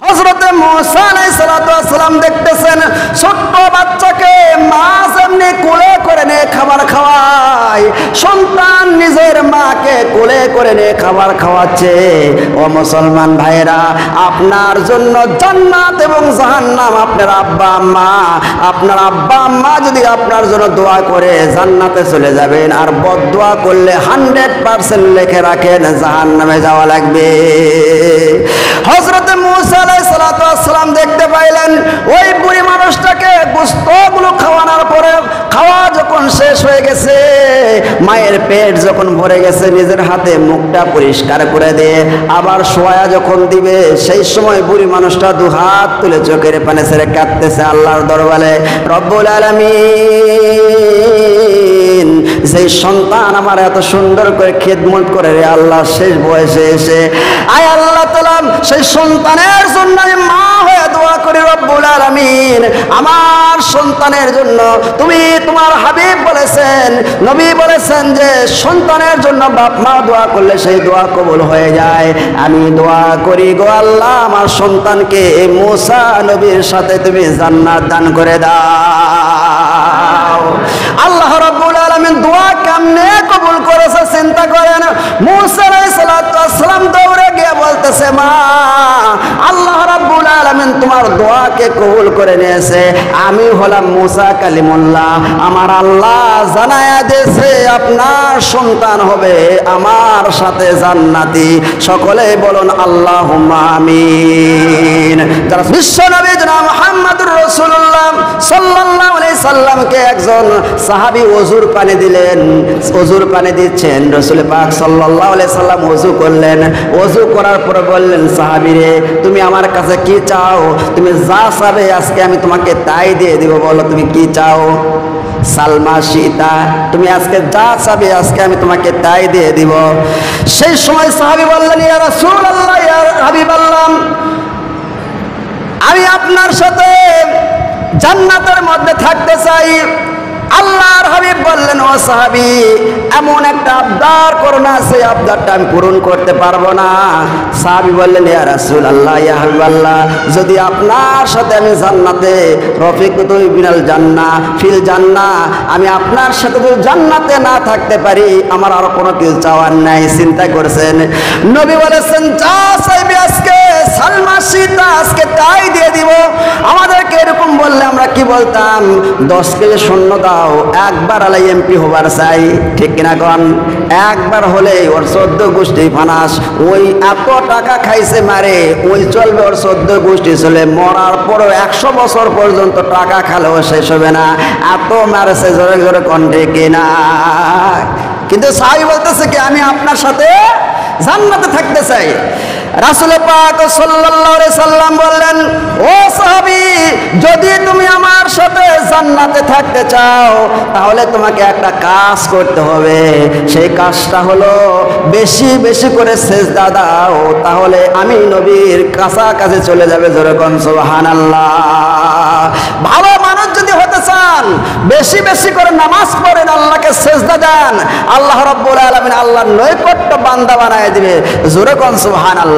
হযরত মূসা আলাইহিস সালাম দেখতেছেন ছোট্ট বাচ্চাকে মা যেমনি কোলে করে নিয়ে খাবার খাওয়ায়, সন্তান নিজের মাকে কোলে করে নিয়ে খাবার খাওয়াচ্ছে। ও মুসলমান ভাইরা, আপনার জন্য জান্নাত এবং জাহান্নাম আপনার আব্বা আম্মা যদি আপনার জন্য দোয়া করে জান্নাতে চলে যাবেন, আর বদদোয়া করলে 100% লিখে রাখেন জাহান্নামে যাওয়া লাগবে। হযরত মূসা আলাইহিস সালাম দেখতে পাইলেন ওই বুড়ি মানুষটাকে গোশতগুলো খাওয়ানোর পরে খাওয়া যখন শেষ হয়ে গেছে, মায়ের পেট যখন ভরে গেছে, নিজের হাতে মুখটা পরিষ্কার করে দিয়ে আবার শোয়া যখন দিবে, সেই সময় বুড়ি মানুষটা দুহাত তুলে চোখের পানি ছেড়ে কাঁদতেছে আল্লাহর দরবারে, রব্বুল আলামিন সেই সন্তান আমার এত সুন্দর করে খেদমত করে রে আল্লাহ, শেষ বয়সে এসে আয় আল্লাহ তাআলা সেই সন্তানের জন্য আমি মা হয়ে দোয়া করি, রব্বুল আলামিন আমার সন্তানের জন্য তুমি তোমার হাবিব বলেছেন, নবী বলেছেন যে সন্তানের জন্য বাপ মা দোয়া করলে সেই দোয়া কবুল হয়ে যায়। আমি দোয়া করি গো আল্লাহ, আমার সন্তানকে মূসা নবীর সাথে তুমি জান্নাত দান করে দাও। আল্লাহ রাব্বুল আলামিন দোয়া কেমনে কবুল করেছে চিন্তা করেন। মূসা আলাইহিস সালাম দৌড়ে গিয়ে বলতেছে, মা আল্লাহ রাব্বুল আলামিন তোমার দোয়াকে কবুল করে নিয়েছে, আমি হলাম মূসা কালিমুল্লাহ, আমার আল্লাহ জানায়া দিয়েছে আপনার সন্তান হবে আমার সাথে জান্নাতি। সকলে বলুন আল্লাহুম্মা আমিন। যারা বিশ্ব নবী জনাব মুহাম্মদুর রাসূলুল্লাহ সাল্লাল্লাহু আলাইহি সাল্লামকে একজন সাহাবী ওযুর পানি দিলেন, ওযুর পানি দিচ্ছেন, রাসূল পাক সাল্লাল্লাহু আলাইহি সাল্লাম ওযু করলেন, ওযু করার পরে বললেন, সাহাবী রে তুমি আমার কাছে কি চাও? তুমি যা চাবে আজকে আমি তোমাকে তাই দিয়ে দিব, বলো তুমি কি চাও? সালমা সীতা, তুমি আজকে যা চাবে আজকে আমি তোমাকে তাই দিয়ে দিব। সেই সময় সাহাবী বললেন, ইয়া রাসূলুল্লাহ, ইয়া হাবিবাল্লাহ, আমি আপনার সাথে জান্নাতের মধ্যে থাকতে চাই। আল্লাহর হাবিব বললেন, ও সাহাবী এমন একটা আবদার করো না, সেই আবদারটা আমি পূরণ করতে পারবো না। সাহাবী বললেন, ইয়া রাসূলুল্লাহ, ইয়া হাবিবাল্লাহ, যদি আপনার সাথে আমি জান্নাতে রফিকতু বিনাল জান্নাহ ফিল জান্নাহ, আমি আপনার সাথে যদি জান্নাতে না থাকতে পারি আমার আর কোনো কিছু চাওয়ার নাই। চিন্তা করেছেন, নবী বলেছেন যা চাইবে আজকে সালমা সীতা আজকে তাই দিয়ে দিব। আমাদেরকে এরকম বললে আমরা কি বলতাম? 10 কেজি সৈন্য দাও, একবার আলাই এমপি হবার চাই, ঠিক কিনা কন? একবার হলে ওর 14 গোষ্ঠী ফানাস, ওই এত টাকা খাইছে মারে, ওই চলবে ওর 14 গোষ্ঠী চলে, মরার পরও 100 বছর পর্যন্ত টাকা খালেও শেষ হবে না, এত মারেছে, জোরে জোরে কন, ঠিক কিনা? কিন্তু সাহাবী বলতেছে কি আমি আপনার সাথে জান্নাতে থাকতে চাই। রাসূল পাক সাল্লাল্লাহু আলাইহি সাল্লাম বললেন, ও সাহাবী যদি তুমি আমার সাথে জান্নাতে থাকতে চাও তাহলে তোমাকে একটা কাজ করতে হবে, সেই কাজটা হলো বেশি বেশি করে সিজদা দাও, তাহলে আমি নবীর কাছাকাছি চলে যাবে। জোরে কোন সুবহানাল্লাহ। ভালো মানুষ যদি হতে চান বেশি বেশি করে নামাজ পড়েন, আল্লাহকে সিজদা দেন, আল্লাহ রাব্বুল আলামিন আল্লাহর নৈকট্য বান্দা বানায় দিবে। জোরে কোন সুবহানাল্লাহ।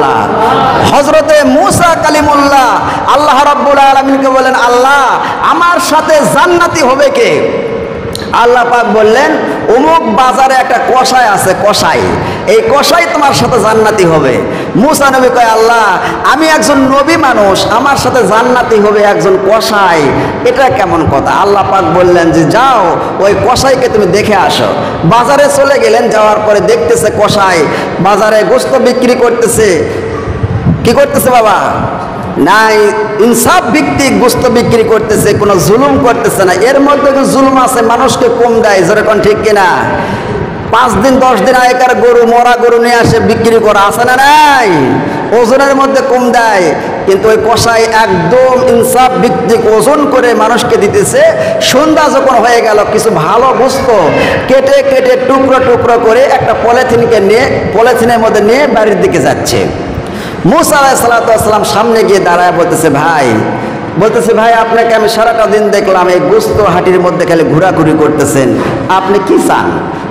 হযরতে মূসা কালিমুল্লাহ আল্লাহ রাব্বুল আলামিনকে বলেন, আল্লাহ আমার সাথে জান্নাতি হবে কে? আল্লাহ পাক বললেন, অমুক বাজারে একটা কসাই আছে, কসাই, এই কসাই তোমার সাথে জান্নাতি হবে। মূসা নবী কয়, আল্লাহ আমি একজন নবী মানুষ, আমার সাথে জান্নাতি হবে একজন কসাই, এটা কেমন কথা? আল্লাহ পাক বললেন যে যাও ওই কসাইকে তুমি দেখে আসো। বাজারে চলে গেলেন, যাওয়ার পরে দেখতেছে কসাই বাজারে গোশত বিক্রি করতেছে। কি করতেছে বাবা? নাই, ইনসাফ ভিত্তিক গোশত বিক্রি করতেছে, কোনো জুলুম করতেছে না। এর মধ্যে জুলুম আছে, মানুষকে কম দেয়, যেরকম ঠিক কিনা? 5 দিন 10 দিন আগেকার গরু, মরা গরু নিয়ে আসে বিক্রি করা আছে না নাই? ওজনের মধ্যে কম দেয়, কিন্তু ওই কসাই একদম ইনসাফ ভিত্তিক ওজন করে মানুষকে দিতেছে। সন্ধ্যা যখন হয়ে গেল কিছু ভালো গোশত কেটে কেটে টুকরো টুকরো করে একটা পলিথিনের মধ্যে নিয়ে বাড়ির দিকে যাচ্ছে। মূসা আলাইহিস সালাম সামনে গিয়ে দাঁড়ায় বলতেছে, ভাই আপনাকে আমি সারাটা দিন দেখলাম এই গোশত হাটির মধ্যে খালি ঘোরাঘুরি করতেছেন, আপনি কি চান?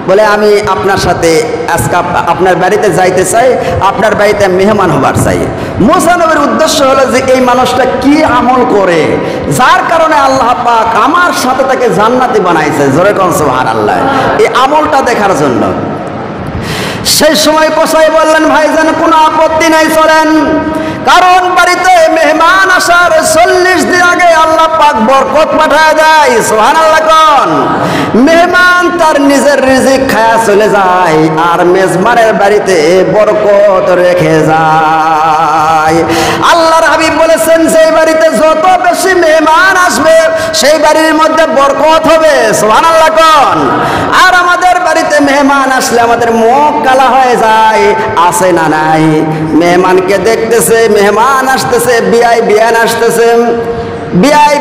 বলে আমি আপনার সাথে আজকে আপনার বাড়িতে যাইতে চাই, আপনার বাড়িতে মেহমান হবার চাই। মুসা নবীর উদ্দেশ্য হলো যে এই মানুষটা কি আমল করে যার কারণে আল্লাহ পাক আমার সাথে তাকে জান্নাতি বানাইছে, জোরে কোন সুবহানাল্লাহ, এই আমলটা দেখার জন্য। সেই সময় কসাই বললেন ভাইজান কোনো আপত্তি নাই, চলেন, কারণ বাড়িতে মেহমান আসার 40 দিন আগে আল্লাহ পাক বরকত পাঠায় দেয়, সুবহানাল্লাহ কোন। মেহমান তার নিজের রিজিক খায়া চলে যায় আর মেজবানের বাড়িতে বরকত রেখে যায়। আল্লাহর হাবিব বলেছেন সেই বাড়িতে যত বেশি মেহমান আসবে সেই বাড়ির মধ্যে বরকত হবে, সুবহানাল্লাহ কোন। আর আমাদের বাড়িতে মেহমান আসলে আমাদের মুখ কালা হয়ে যায়, আছে না নাই? মেহমানকে দেখতেছে, মেহমান আসতেছে, বিয়ান আসতেছে,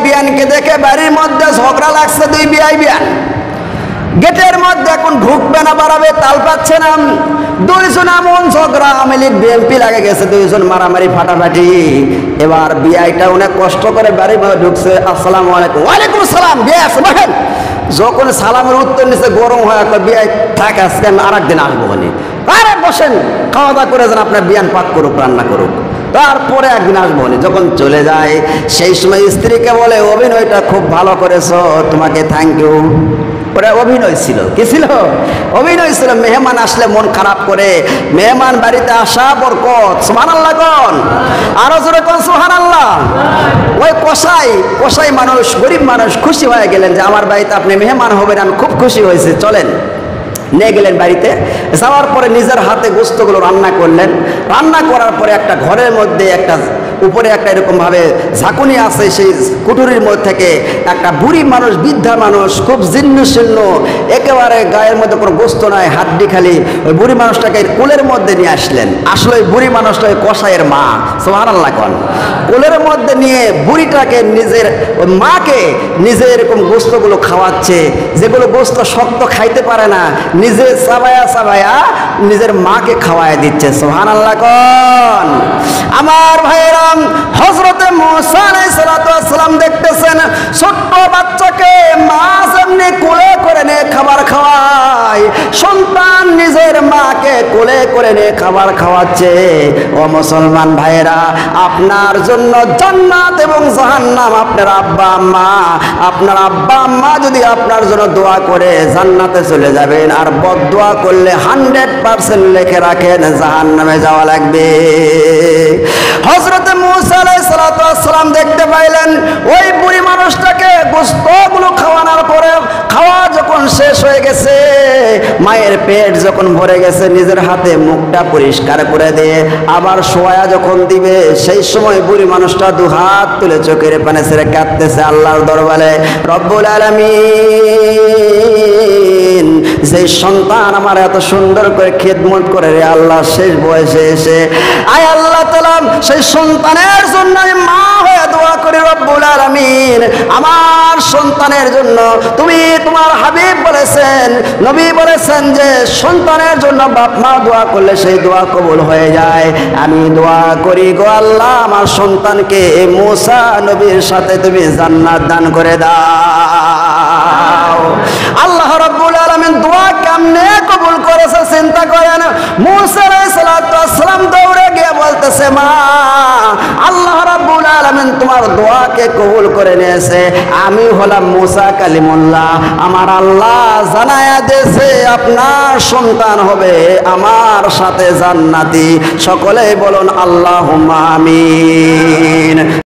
বিয়ানকে দেখে বাড়ির মধ্যে ঝগড়া লাগছে, দুই বিয়ান গেটের মধ্যে এখন ঢুকবে না, বাড়াবে, তাল পাচ্ছে না, দুইজন এমন ঝগড়া, আওয়ামী লীগ বিএনপি লাগে গেছে, দুইজন মারামারি ফাটাফাটি। এবার বিআইটা অনেক কষ্ট করে বাড়ির মধ্যে ঢুকছে, আসসালামু আলাইকুম। ওয়ালাইকুম আসসালাম। বিআই আছে দেখেন, যখন সালামের উত্তর নিচে গরম হয় একটা বিআই থাক, আজকে আমি আর একদিন আসবো বলি, আরে বসেন, খাওয়া দাওয়া করে যান, আপনার বিয়ান পাক করুক, রান্না করুক, তারপরে একদিন আসবো। যখন চলে যায় সেই সময় স্ত্রীকে বলে অভিনয়টা খুব ভালো করেছো, তোমাকে থ্যাংক ইউ। ওরা অভিনয় ছিল, কি ছিল? অভিনয় ছিল। মেহমান আসলে মন খারাপ করে, মেহমান বাড়িতে আসা বরকত, সুবহানাল্লাহ কোন, আরো জোরে কোন সুবহানাল্লাহ। ওই কসাই মানুষ, গরিব মানুষ খুশি হয়ে গেলেন যে আমার বাড়িতে আপনি মেহমান হবেন, আমি খুব খুশি হয়েছে, চলেন। নিয়ে গেলেন বাড়িতে, যাওয়ার পরে নিজের হাতে গোস্তগুলো রান্না করলেন। রান্না করার পরে একটা ঘরের মধ্যে একটা উপরে একটা এরকম ভাবে ঝাঁকুনি আছে, সেই কুঠুরির মধ্যে থেকে একটা বুড়ি মানুষ, বৃদ্ধা মানুষ, খুব জীর্ণ শীর্ণ, একেবারে গায়ের মধ্যে কোনো গোস্ত নাই, হাড্ডি খালি, ওই বুড়ি মানুষটাকে কোলের মধ্যে নিয়ে আসলেন। আসলে ওই বুড়ি মানুষটা ওই কসাইয়ের মা, সুবহানাল্লাহ কোন। কোলের মধ্যে নিয়ে বুড়িটাকে নিজের ওই মাকে নিজে এরকম গোস্তগুলো খাওয়াচ্ছে, যেগুলো গোস্ত শক্ত খাইতে পারে না, নিজে চাবায়া নিজের মাকে খাওয়ায় দিচ্ছে, সুবহানাল্লাহ কোন। আমার ভাইয়েরা, হযরতে মুসা আলাইহিস সালাম দেখতেছেন ছোট্ট বাচ্চাকে মা যেমনি কোলে করে নিয়ে খাবার খাওয়ায়, সন্তান নিজের মাকে কোলে করে নিয়ে খাবার খাওয়াচ্ছে। ও মুসলমান ভাইয়েরা, আপনার জন্য জান্নাত এবং জাহান্নাম আপনার আব্বা আম্মা যদি আপনার জন্য দোয়া করে জান্নাতে চলে যাবেন, আর বদদোয়া করলে 100% লিখে রাখেন জাহান্নামে যাওয়া লাগবে। হযরতে মুসা আলাইহিস সালাম দেখতে পাইলেন ওই বুড়ি মানুষটাকে গোস্তগুলো খাওয়ানোর পরে, খাওয়া যখন শেষ হয়ে গেছে, মায়ের পেট যখন ভরে গেছে, নিজের হাতে মুখটা পরিষ্কার করে দিয়ে আবার শোয়া যখন দিবে, সেই সময় বুড়ি মানুষটা দুহাত তুলে চোখের পানি ছেড়ে কাঁদতেছে আল্লাহর দরবারে, রব্বুল আলামিন, যে সন্তান আমার এত সুন্দর করে খেদমত করে রে আল্লাহ, শেষ বয়সে এসে আয় আল্লাহ তাআলা সেই সন্তানের জন্য মা হয়ে দোয়া করি, রব্বুল আলামিন, আমার সন্তানের জন্য তুমি তোমার হাবিব বলেছেন, নবী বলেছেন যে সন্তানের জন্য বাপ মা দোয়া করলে সেই দোয়া কবুল হয়ে যায়। আমি দোয়া করি গো আল্লাহ, আমার সন্তানকে মুসা নবীর সাথে তুমি জান্নাত দান করে দাও। আল্লাহ রাব্বুল আলামিন দোয়া কেমনে কবুল করেছে চিন্তা করেন। মুসা আলাইহিস সালাম দৌড়ে গিয়ে বলতেছে, মা, আল্লাহ রাব্বুল আলামিন তোমার দোয়াকে কবুল করে নিয়েছে, আমি হলাম মুসা কালিমুল্লাহ, আমার আল্লাহ জানায়া দিয়েছে আপনার সন্তান হবে আমার সাথে জান্নাতি। সকলেই বলুন আল্লাহুম্মা আমিন।